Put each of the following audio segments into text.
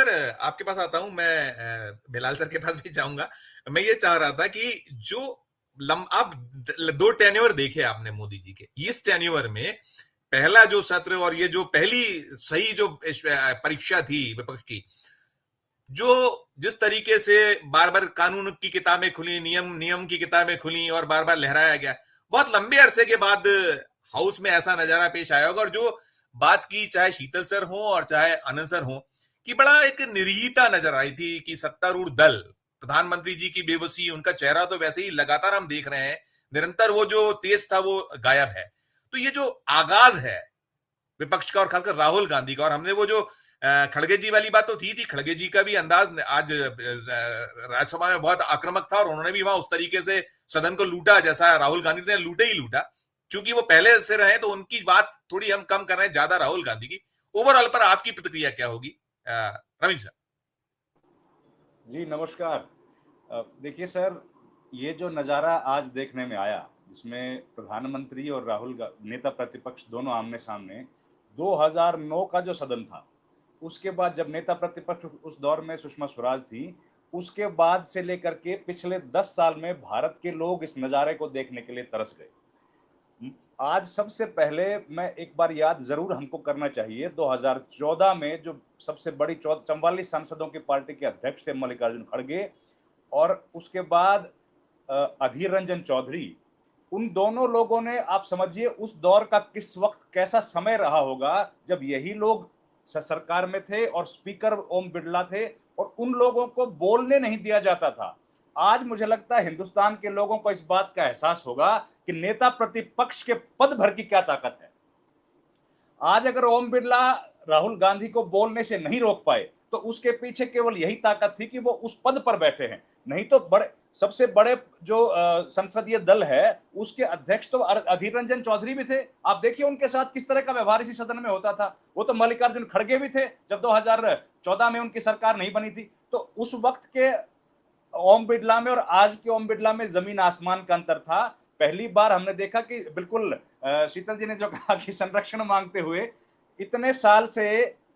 Sir, आपके पास आता हूं मैं। बिलाल सर के पास भी जाऊंगा। मैं ये चाह रहा था कि जो आप दो टेन्योर देखे आपने मोदी जी के, इस टेन्योर में पहला जो सत्र और ये जो पहली सही जो परीक्षा थी विपक्ष की, जो जिस तरीके से बार बार कानून की किताबें खुली, नियम नियम की किताबें खुली और बार बार लहराया गया, बहुत लंबे अरसे के बाद हाउस में ऐसा नजारा पेश आया होगा। और जो बात की, चाहे शीतल सर हो और चाहे आनंद सर हो, कि बड़ा एक निरीहता नजर आई थी कि सत्तारूढ़ दल, प्रधानमंत्री जी की बेबसी, उनका चेहरा तो वैसे ही लगातार हम देख रहे हैं, निरंतर वो जो तेज था वो गायब है। तो ये जो आगाज है विपक्ष का और खासकर राहुल गांधी का, और हमने वो जो खड़गे जी वाली बात तो थी खड़गे जी का भी अंदाज आज राज्यसभा में बहुत आक्रामक था, और उन्होंने भी वहां उस तरीके से सदन को लूटा जैसा राहुल गांधी ने लूटे ही लूटा। चूंकि वो पहले से रहे तो उनकी बात थोड़ी हम कम कर रहे हैं, ज्यादा राहुल गांधी की। ओवरऑल पर आपकी प्रतिक्रिया क्या होगी, रविंद्र सर? जी नमस्कार। देखिए सर, ये जो नज़ारा आज देखने में आया, जिसमें प्रधानमंत्री और नेता प्रतिपक्ष दोनों आमने सामने, 2009 का जो सदन था, उसके बाद जब नेता प्रतिपक्ष उस दौर में सुषमा स्वराज थी, उसके बाद से लेकर के पिछले 10 साल में भारत के लोग इस नज़ारे को देखने के लिए तरस गए। आज सबसे पहले मैं एक बार याद जरूर हमको करना चाहिए, 2014 में जो सबसे बड़ी 44 सांसदों की पार्टी के अध्यक्ष थे मल्लिकार्जुन खड़गे, और उसके बाद अधीर रंजन चौधरी, उन दोनों लोगों ने, आप समझिए उस दौर का किस वक्त कैसा समय रहा होगा जब यही लोग सरकार में थे और स्पीकर ओम बिरला थे, और उन लोगों को बोलने नहीं दिया जाता था। आज मुझे लगता है हिंदुस्तान के लोगों को इस बात का एहसास होगा कि नेता प्रतिपक्ष के पद भर की क्या ताकत है। आज अगर ओम बिरला राहुल गांधी को बोलने से नहीं रोक पाए, तो उसके पीछे केवल यही ताकत थी कि वो उस पद पर बैठे हैं। नहीं तो बड़े सबसे बड़े जो संसदीय दल है, उसके अध्यक्ष तो अधीर रंजन चौधरी भी थे। आप देखिए उनके साथ किस तरह का व्यवहार इसी सदन में होता था। वो तो मल्लिकार्जुन खड़गे भी थे जब 2014 में उनकी सरकार नहीं बनी थी। तो उस वक्त के ओम बिरला में और आज के ओम बिरला में जमीन आसमान का अंतर था। पहली बार हमने देखा कि बिल्कुल शीतल जी ने जो कहा कि संरक्षण मांगते हुए इतने साल से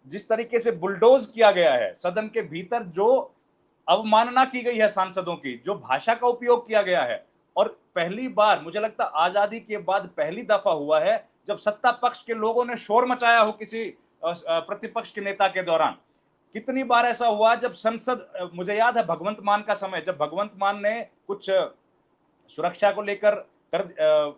जिस तरीके से बुलडोज किया गया है सदन के भीतर, जो अवमानना की गई है सांसदों की, जो भाषा का उपयोग किया गया है, और पहली बार मुझे लगता आजादी के बाद पहली दफा हुआ है जब सत्ता पक्ष के लोगों ने शोर मचाया हो किसी प्रतिपक्ष के नेता के दौरान। कितनी बार ऐसा हुआ जब संसद, मुझे याद है भगवंत मान का समय, जब भगवंत मान ने कुछ सुरक्षा को लेकर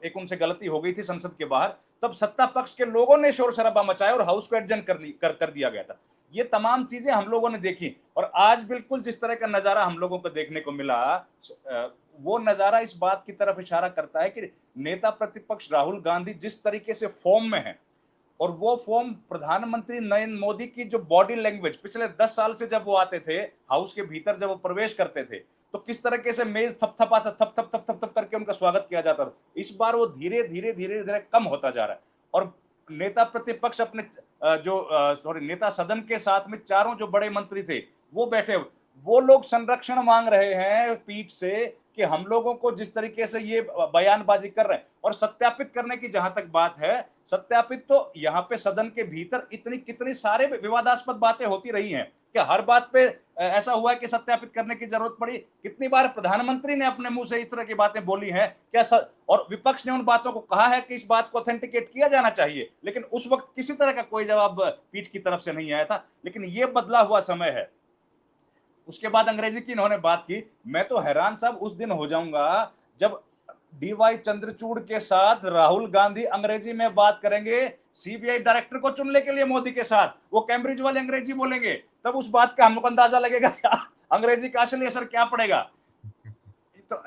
एक उनसे गलती हो गई थी संसद के बाहर, तब सत्ता पक्ष के लोगों ने शोर शराबा मचाया और हाउस को एडजर्न कर दिया गया था। ये तमाम चीजें हम लोगों ने देखी, और आज बिल्कुल जिस तरह का नजारा हम लोगों को देखने को मिला, वो नजारा इस बात की तरफ इशारा करता है कि नेता प्रतिपक्ष राहुल गांधी जिस तरीके से फॉर्म में है, और वो फॉर्म प्रधानमंत्री नरेंद्र मोदी की जो बॉडी लैंग्वेज पिछले 10 साल से जब वो आते थे हाउस के भीतर, जब वो प्रवेश करते थे, तो किस तरीके से मेज थपथपाता, थप थप थप थप थप करके उनका स्वागत किया जाता था। इस बार वो धीरे धीरे धीरे धीरे कम होता जा रहा है। और नेता प्रतिपक्ष अपने सॉरी नेता सदन के साथ में चारों जो बड़े मंत्री थे वो बैठे, वो लोग संरक्षण मांग रहे हैं पीठ से कि हम लोगों को जिस तरीके से ये बयानबाजी कर रहे हैं। और सत्यापित करने की जहां तक बात है, सत्यापित तो यहाँ पे सदन के भीतर इतनी कितनी सारे विवादास्पद बातें होती रही हैं कि हर बात पे ऐसा हुआ है कि सत्यापित करने की जरूरत पड़ी। कितनी बार प्रधानमंत्री ने अपने मुंह से इस तरह की बातें बोली हैं क्या, और विपक्ष ने उन बातों को कहा है कि इस बात को ऑथेंटिकेट किया जाना चाहिए, लेकिन उस वक्त किसी तरह का कोई जवाब पीठ की तरफ से नहीं आया था। लेकिन ये बदला हुआ समय है। उसके बाद अंग्रेजी की इन्होंने बात की। मैं तो हैरान साहब उस दिन हो जाऊंगा जब डीवाई चंद्रचूड़ के साथ राहुल गांधी अंग्रेजी में बात करेंगे, सीबीआई डायरेक्टर को चुनने के लिए मोदी के साथ वो कैम्ब्रिज वाले अंग्रेजी बोलेंगे, तब उस बात का हमको अंदाजा लगेगा अंग्रेजी का असली असर क्या पड़ेगा। तो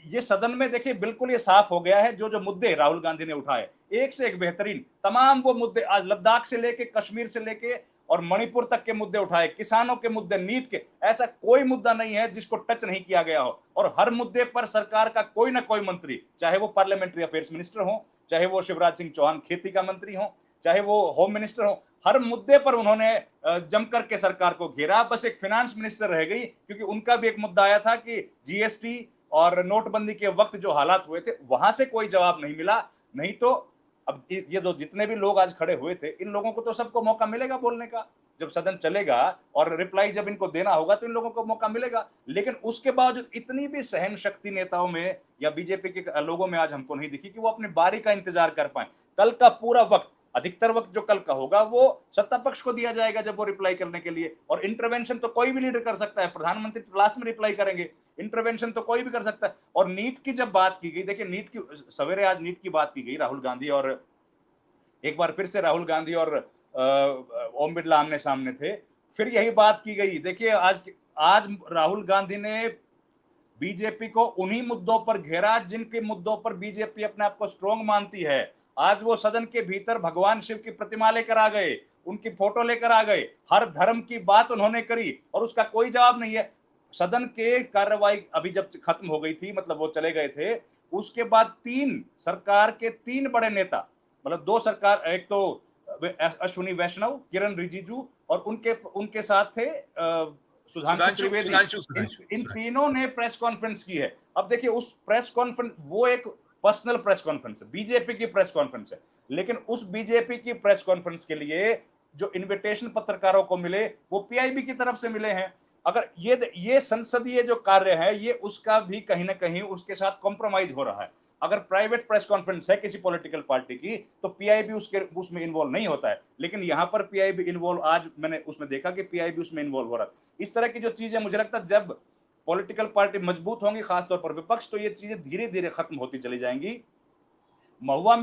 ये सदन में देखिए बिल्कुल ये साफ हो गया है, जो जो मुद्दे राहुल गांधी ने उठाए एक से एक बेहतरीन तमाम वो मुद्दे, आज लद्दाख से लेके कश्मीर से लेके और मणिपुर तक के मुद्दे उठाए, किसानों के मुद्दे, नीट के, ऐसा कोई मुद्दा नहीं है जिसको टच नहीं किया गया हो। और हर मुद्दे पर सरकार का कोई ना कोई मंत्री, चाहे वो पार्लियामेंट्री अफेयर्स मिनिस्टर हो, चाहे वो शिवराज सिंह चौहान खेती का मंत्री हो, चाहे वो होम मिनिस्टर हो, हर मुद्दे पर उन्होंने जमकर के सरकार को घेरा। बस एक फाइनेंस मिनिस्टर रह गई, क्योंकि उनका भी एक मुद्दा आया था कि जीएसटी और नोटबंदी के वक्त जो हालात हुए थे वहां से कोई जवाब नहीं मिला। नहीं तो अब ये दो जितने भी लोग आज खड़े हुए थे, इन लोगों को तो सबको मौका मिलेगा बोलने का। जब सदन चलेगा और रिप्लाई जब इनको देना होगा तो इन लोगों को मौका मिलेगा। लेकिन उसके बावजूद इतनी भी सहन शक्ति नेताओं में या बीजेपी के लोगों में आज हमको नहीं दिखी कि वो अपनी बारी का इंतजार कर पाए। कल का पूरा वक्त, अधिकतर वक्त जो कल का होगा वो सत्ता पक्ष को दिया जाएगा जब वो रिप्लाई करने के लिए। और इंटरवेंशन तो कोई भी लीडर कर सकता है, प्रधानमंत्री तो लास्ट में रिप्लाई करेंगे, इंटरवेंशन तो कोई भी कर सकता है। और नीट की जब बात की गई, देखिए नीट की सवेरे आज नीट की बात की गई, राहुल गांधी और एक बार फिर से राहुल गांधी और ओम बिरला आमने सामने थे, फिर यही बात की गई। देखिए आज आज राहुल गांधी ने बीजेपी को उन्हीं मुद्दों पर घेरा जिनके मुद्दों पर बीजेपी अपने आप को स्ट्रॉन्ग मानती है। आज वो सदन के भीतर भगवान शिव की प्रतिमा लेकर आ गए, उनकी फोटो लेकर आ गए, हर धर्म की बात उन्होंने करी और उसका कोई जवाब नहीं है। सदन के कार्रवाई अभी जब खत्म हो गई थी, मतलब वो चले गए थे, उसके बाद तीन सरकार के तीन बड़े नेता, मतलब दो सरकार, एक तो अश्विनी वैष्णव, किरण रिजिजू और उनके उनके साथ थे सुधांशु त्रिवेदी, इन तीनों ने प्रेस कॉन्फ्रेंस की है। अब देखिए उस प्रेस कॉन्फ्रेंस, वो एक पर्सनल प्रेस कॉन्फ्रेंस है, बीजेपी की प्रेस कॉन्फ्रेंस है, लेकिन उस बीजेपी की प्रेस कॉन्फ्रेंस के लिए जो इनविटेशन पत्रकारों को मिले वो पीआईबी की तरफ से मिले हैं। अगर ये संसदीय जो कार्य है ये उसका भी कहीं ना कहीं उसके साथ कॉम्प्रोमाइज हो रहा है। अगर प्राइवेट प्रेस कॉन्फ्रेंस है किसी पॉलिटिकल पार्टी की तो पीआईबी उसमें इन्वॉल्व नहीं होता है, लेकिन यहां पर पीआईबी इन्वॉल्व, आज मैंने उसमें देखा कि पीआईबी उसमें इन्वॉल्व हो रहा है। इस तरह की जो चीजें, मुझे लगता है जब पॉलिटिकल पार्टी मजबूत होंगी, खासतौर पर विपक्ष, तो ये चीजें धीरे धीरे खत्म होती चली जाएंगी। महुआ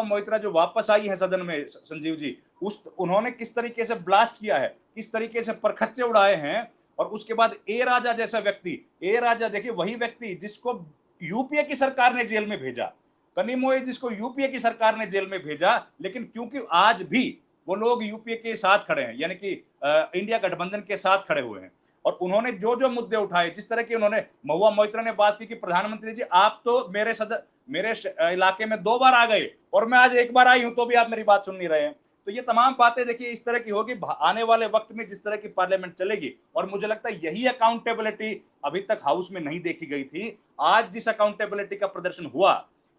मोइत्रा जो वापस आई है सदन में, संजीव जी, उन्होंने किस तरीके से ब्लास्ट किया है, किस तरीके से परखच्चे उड़ाए हैं। और उसके बाद ए राजा जैसा व्यक्ति, ए राजा देखिए वही व्यक्ति जिसको यूपीए की सरकार ने जेल में भेजा, कनिमोई जिसको यूपीए की सरकार ने जेल में भेजा, लेकिन क्योंकि आज भी वो लोग यूपीए के साथ खड़े हैं, यानी कि इंडिया गठबंधन के साथ खड़े हुए हैं। और उन्होंने जो जो मुद्दे उठाए, जिस तरह की उन्होंने, महुआ मोइत्रा ने बात की कि प्रधानमंत्री जी आप तो मेरे इलाके में 2 बार आ गए और मैं आज 1 बार आई हूं तो भी आप मेरी बात सुन नहीं रहे हैं। तो ये तमाम बातें देखिए इस तरह की होगी आने वाले वक्त में, जिस तरह की पार्लियामेंट चलेगी। और मुझे लगता है यही अकाउंटेबिलिटी अभी तक हाउस में नहीं देखी गई थी। आज जिस अकाउंटेबिलिटी का प्रदर्शन हुआ,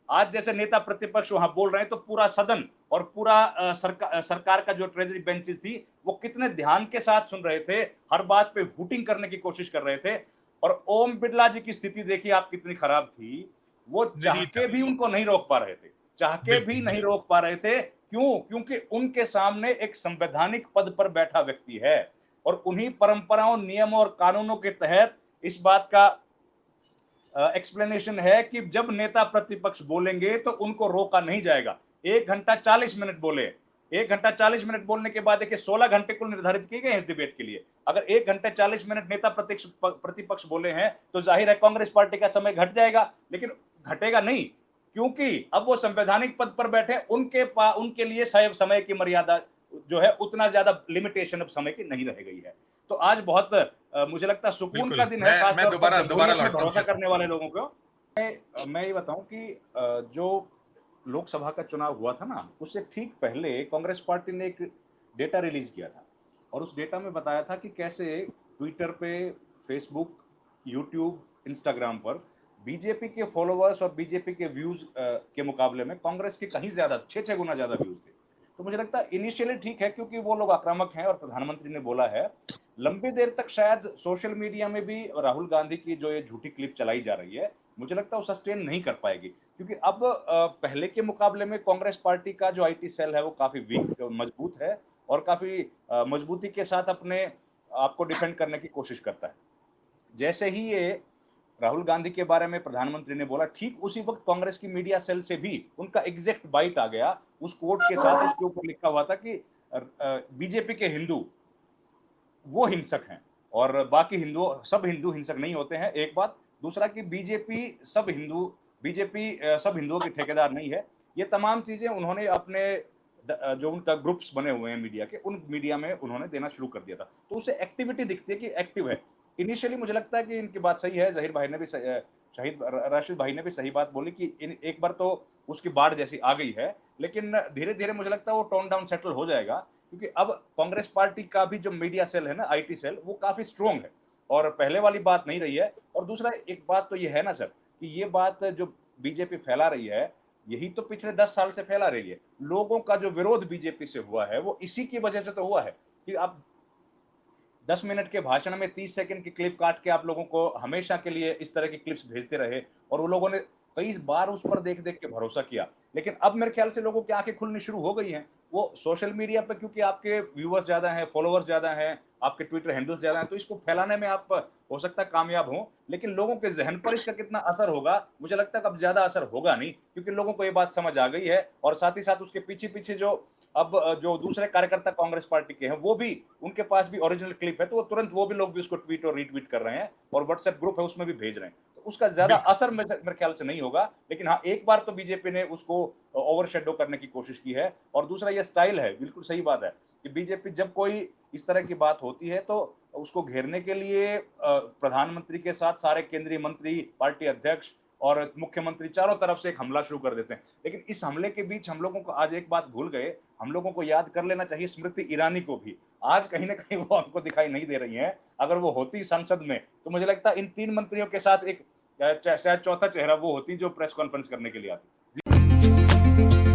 आज जैसे नेता प्रतिपक्ष वहां बोल रहे हैं, तो पूरा सदन और पूरा सरकार का जो ट्रेजरी बेंचेस थी वो कितने ध्यान के साथ सुन रहे थे, हर बात पे हुटिंग करने की कोशिश कर रहे थे। और ओम बिरला जी की स्थिति देखिए आप कितनी खराब थी, वो चाह के भी उनको नहीं रोक पा रहे थे, चाह के भी नहीं रोक पा रहे थे। क्यों? क्योंकि उनके सामने एक संवैधानिक पद पर बैठा व्यक्ति है और उन्हीं परंपराओं, नियमों और कानूनों के तहत इस बात का एक्सप्लेनेशन है कि जब नेता प्रतिपक्ष बोलेंगे तो उनको रोका नहीं जाएगा। 1 घंटा 40 मिनट बोले, 1 घंटा 40 मिनट बोलने के बाद देखिए 16 घंटे कुल निर्धारित किए गए इस डिबेट के लिए। अगर 1 घंटे 40 मिनट नेता प्रतिपक्ष बोले हैं तो जाहिर है कांग्रेस पार्टी का समय घट जाएगा, लेकिन घटेगा नहीं, क्योंकि अब वो संवैधानिक पद पर बैठे, उनके लिए समय की मर्यादा जो है उतना ज्यादा लिमिटेशन अब समय की नहीं रह गई है। तो आज बहुत मुझे लगता है सुकून का दिन है, मैं दोबारा भरोसा करने वाले लोगों को। मैं ये बताऊं कि जो लोकसभा का चुनाव हुआ था ना, उससे ठीक पहले कांग्रेस पार्टी ने एक डेटा रिलीज किया था और उस डेटा में बताया था कि कैसे ट्विटर पे, फेसबुक, यूट्यूब, इंस्टाग्राम पर बीजेपी के फॉलोअर्स और बीजेपी के व्यूज के मुकाबले में कांग्रेस के कहीं ज्यादा, 6 गुना ज्यादा व्यूज थे। तो मुझे लगता है इनिशियली ठीक है क्योंकि वो लोग आक्रामक हैं और प्रधानमंत्री ने बोला है। लंबी देर तक शायद सोशल मीडिया में भी राहुल गांधी की जो ये झूठी क्लिप चलाई जा रही है, मुझे लगता है वो सस्टेन नहीं कर पाएगी, क्योंकि अब पहले के मुकाबले में कांग्रेस पार्टी का जो आईटी सेल है वो काफी वीक, मजबूत है और काफी मजबूती के साथ अपने आपको डिफेंड करने की कोशिश करता है। जैसे ही ये राहुल गांधी के बारे में प्रधानमंत्री ने बोला, ठीक उसी वक्त कांग्रेस की मीडिया सेल से भी उनका एग्जैक्ट बाइट आ गया उस कोट के साथ। उसके ऊपर लिखा हुआ था कि बीजेपी के हिंदू वो हिंसक हैं और बाकी सब हिंदू हिंसक नहीं होते हैं, एक बात। दूसरा कि बीजेपी सब हिंदुओं के ठेकेदार नहीं है। ये तमाम चीजें उन्होंने अपने जो उनका ग्रुप्स बने हुए हैं मीडिया के, उन मीडिया में उन्होंने देना शुरू कर दिया था। तो उसे एक्टिविटी दिखती है कि एक्टिव है। इनिशियली मुझे लगता है कि इनकी बात सही है, जहीर भाई ने भी शहीद राशिद भाई ने भी सही बात बोली कि एक बार तो उसकी बाढ़ जैसी आ गई है, लेकिन धीरे धीरे मुझे लगता है वो टोन डाउन सेटल हो जाएगा, क्योंकि अब कांग्रेस पार्टी का भी जो मीडिया सेल है ना, आईटी सेल, वो काफी स्ट्रोंग है और पहले वाली बात नहीं रही है। और दूसरा एक बात तो ये है ना सर, कि ये बात जो बीजेपी फैला रही है, यही तो पिछले 10 साल से फैला रही है। लोगों का जो विरोध बीजेपी से हुआ है, वो इसी की वजह से तो हुआ है कि आप 10 मिनट के भाषण में 30 सेकंड की क्लिप काट के आप लोगों को हमेशा के लिए इस तरह की क्लिप्स भेजते रहे और वो लोगों ने कई बार उस पर देख-देख के भरोसा किया। लेकिन अब मेरे ख्याल से लोगों की आँखें खुलनी शुरू हो गई हैं। वो सोशल मीडिया पे क्योंकि आपके व्यूअर्स ज़्यादा हैं, फॉलोवर्स ज़्यादा हैं, आपके ट्विटर हैंडल्स ज़्यादा हैं, तो इसको फैलाने में आप हो सकता है कामयाब हों, लेकिन लोगों के ज़हन पर इसका कितना असर होगा, मुझे लगता है कि अब ज़्यादा असर होगा नहीं, क्योंकि लोगों को ये बात समझ आ गई है और साथ ही साथ उसके पीछे-पीछे जो अब जो दूसरे कार्यकर्ता कांग्रेस पार्टी के हैं, वो भी उनके पास भी ओरिजिनल क्लिप है, तो वो तुरंत वो भी लोग भी उसको ट्वीट और रीट्वीट कर रहे हैं और व्हाट्सएप ग्रुप है, उसमें भी भेज रहे हैं। तो उसका ज़्यादा बिल्कुल। असर मेरे ख्याल से नहीं होगा, लेकिन हाँ, एक बार तो बीजेपी ने उसको ओवरशैडो करने की कोशिश की है और दूसरा ये स्टाइल है, बिल्कुल सही बात है कि बीजेपी जब कोई इस तरह की बात होती है, तो उसको घेरने के लिए प्रधानमंत्री के साथ सारे केंद्रीय मंत्री, पार्टी अध्यक्ष और मुख्यमंत्री चारों तरफ से एक हमला शुरू कर देते हैं। लेकिन इस हमले के बीच हम लोगों को आज एक बात भूल गए, हम लोगों को याद कर लेना चाहिए स्मृति ईरानी को भी। आज कहीं न कहीं वो हमको दिखाई नहीं दे रही हैं। अगर वो होती संसद में, तो मुझे लगता है इन 3 मंत्रियों के साथ एक शायद चौथा चेहरा वो होती जो प्रेस कॉन्फ्रेंस करने के लिए आती।